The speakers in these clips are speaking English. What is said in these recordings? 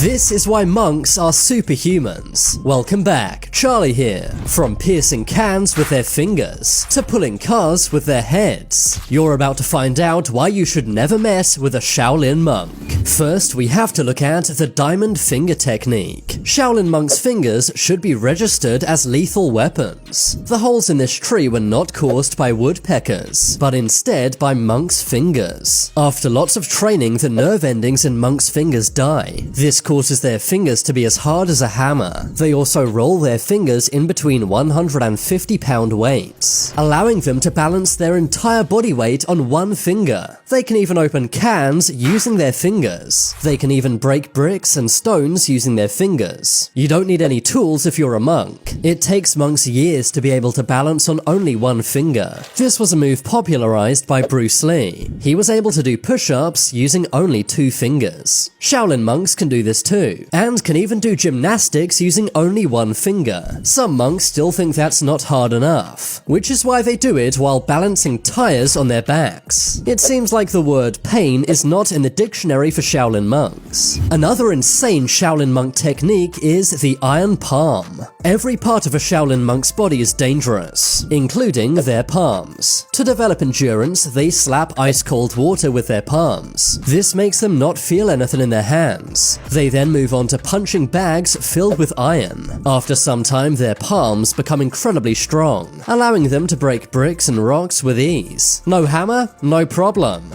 This is why monks are superhumans. Welcome back, Charlie here. From piercing cans with their fingers to pulling cars with their heads, you're about to find out why you should never mess with a Shaolin monk. First, we have to look at the diamond finger technique. Shaolin monks' fingers should be registered as lethal weapons. The holes in this tree were not caused by woodpeckers, but instead by monks' fingers. After lots of training, the nerve endings in monks' fingers die. This causes their fingers to be as hard as a hammer. They also roll their fingers in between 150-pound weights, allowing them to balance their entire body weight on one finger. They can even open cans using their fingers. They can even break bricks and stones using their fingers. You don't need any tools if you're a monk. It takes monks years to be able to balance on only one finger. This was a move popularized by Bruce Lee. He was able to do push-ups using only 2 fingers. Shaolin monks can do this too, and can even do gymnastics using only 1 finger. Some monks still think that's not hard enough, which is why they do it while balancing tires on their backs. It seems like the word pain is not in the dictionary for Shaolin monks. Another insane Shaolin monk technique is the iron palm. Every part of a Shaolin monk's body is dangerous, including their palms. To develop endurance, they slap ice-cold water with their palms. This makes them not feel anything in their hands. They then move on to punching bags filled with iron. After some time, their palms become incredibly strong, allowing them to break bricks and rocks with ease. No hammer? No problem.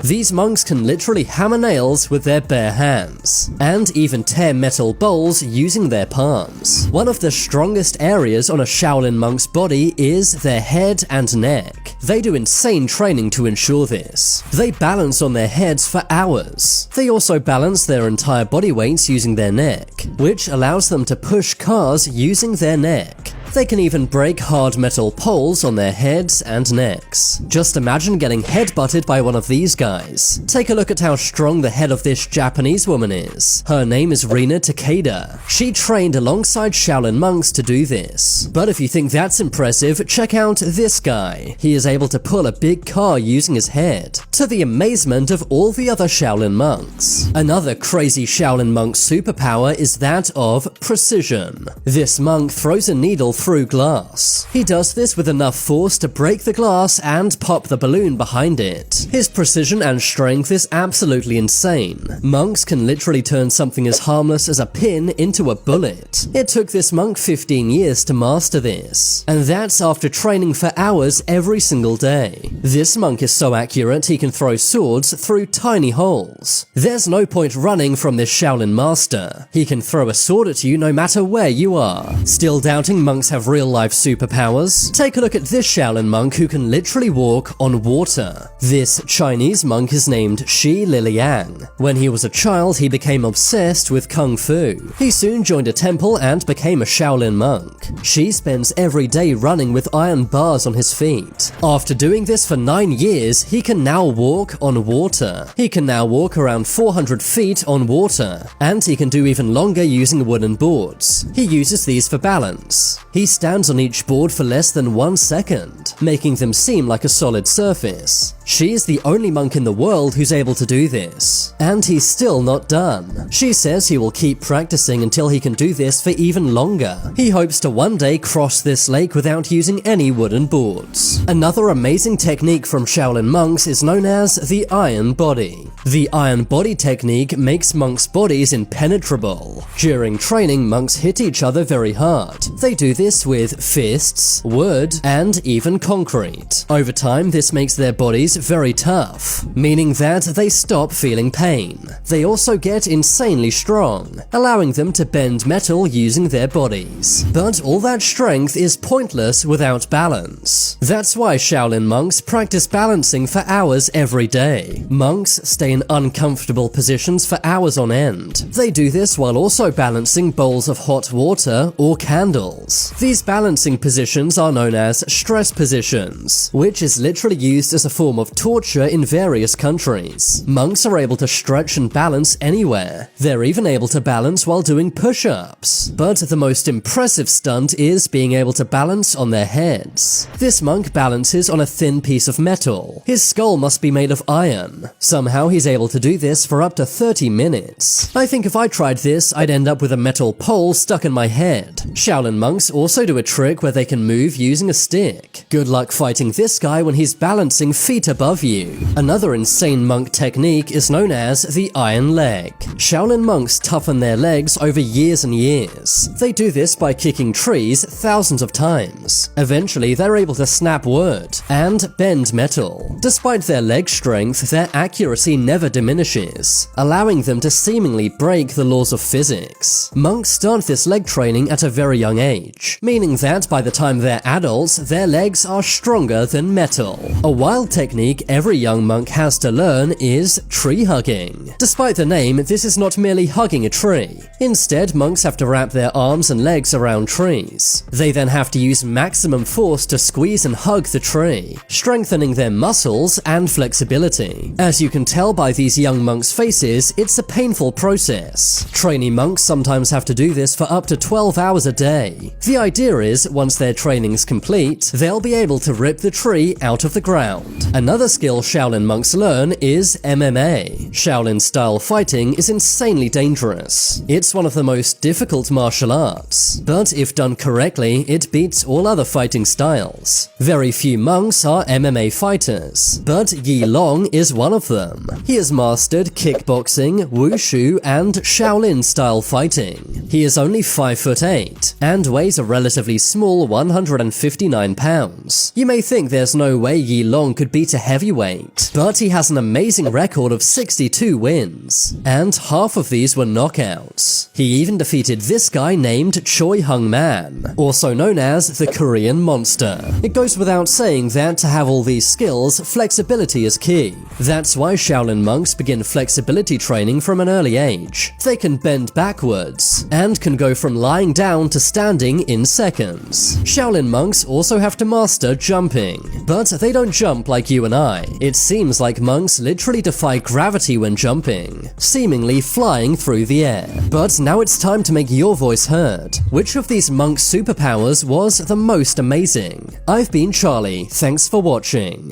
These monks can literally hammer nails with their bare hands, and even tear metal bowls using their palms. One of the strongest areas on a Shaolin monk's body is their head and neck. They do insane training to ensure this. They balance on their heads for hours. They also balance their entire body weights using their neck, which allows them to push cars using their neck. They can even break hard metal poles on their heads and necks. Just imagine getting headbutted by one of these guys. Take a look at how strong the head of this Japanese woman is. Her name is Rina Takeda. She trained alongside Shaolin monks to do this. But if you think that's impressive, check out this guy. He is able to pull a big car using his head, to the amazement of all the other Shaolin monks. Another crazy Shaolin monk superpower is that of precision. This monk throws a needle through glass. He does this with enough force to break the glass and pop the balloon behind it. His precision and strength is absolutely insane. Monks can literally turn something as harmless as a pin into a bullet. It took this monk 15 years to master this, and that's after training for hours every single day. This monk is so accurate he can throw swords through tiny holes. There's no point running from this Shaolin master. He can throw a sword at you no matter where you are. Still doubting monks have real-life superpowers? Take a look at this Shaolin monk who can literally walk on water. This Chinese monk is named Shi Liliang. When he was a child, he became obsessed with Kung Fu. He soon joined a temple and became a Shaolin monk. Shi spends every day running with iron bars on his feet. After doing this for 9 years, he can now walk on water. He can now walk around 400 feet on water, and he can do even longer using wooden boards. He uses these for balance. He stands on each board for less than 1 second, making them seem like a solid surface. She is the only monk in the world who's able to do this, and he's still not done. She says he will keep practicing until he can do this for even longer. He hopes to one day cross this lake without using any wooden boards. Another amazing technique from Shaolin monks is known as the iron body. The iron body technique makes monks' bodies impenetrable. During training, monks hit each other very hard. They do this with fists, wood, and even concrete. Over time, this makes their bodies very tough, meaning that they stop feeling pain. They also get insanely strong, allowing them to bend metal using their bodies. But all that strength is pointless without balance. That's why Shaolin monks practice balancing for hours every day. Monks stay in uncomfortable positions for hours on end. They do this while also balancing bowls of hot water or candles. These balancing positions are known as stress positions, which is literally used as a form of torture in various countries. Monks are able to stretch and balance anywhere. They're even able to balance while doing push-ups. But the most impressive stunt is being able to balance on their heads. This monk balances on a thin piece of metal. His skull must be made of iron. Somehow he's able to do this for up to 30 minutes. I think if I tried this, I'd end up with a metal pole stuck in my head. Shaolin monks also do a trick where they can move using a stick. Good luck fighting this guy when he's balancing feet above you. Another insane monk technique is known as the iron leg. Shaolin monks toughen their legs over years and years. They do this by kicking trees thousands of times. Eventually, they're able to snap wood and bend metal. Despite their leg strength, their accuracy never diminishes, allowing them to seemingly break the laws of physics. Monks start this leg training at a very young age, meaning that by the time they're adults, their legs are stronger than metal. A wild technique every young monk has to learn is tree hugging. Despite the name, this is not merely hugging a tree. Instead, monks have to wrap their arms and legs around trees. They then have to use maximum force to squeeze and hug the tree, strengthening their muscles and flexibility. As you can tell by these young monks' faces, it's a painful process. Trainee monks sometimes have to do this for up to 12 hours a day. The idea is, once their training's complete, they'll be able to rip the tree out of the ground. Another skill Shaolin monks learn is MMA. Shaolin-style fighting is insanely dangerous. It's one of the most difficult martial arts, but if done correctly, it beats all other fighting styles. Very few monks are MMA fighters, but Yi Long is one of them. He has mastered kickboxing, wushu, and Shaolin-style fighting. He is only 5'8" and weighs a relatively small 159 pounds. You may think there's no way Yi Long could beat a heavyweight, but he has an amazing record of 62 wins, and half of these were knockouts. He even defeated this guy named Choi Hung Man, also known as the Korean Monster. It goes without saying that to have all these skills, flexibility is key. That's why Shaolin monks begin flexibility training from an early age. They can bend backwards, and can go from lying down to standing in seconds. Shaolin monks also have to master jumping, but they don't jump like you and I. It seems like monks literally defy gravity when jumping, seemingly flying through the air. But now it's time to make your voice heard. Which of these monk superpowers was the most amazing? I've been Charlie, thanks for watching.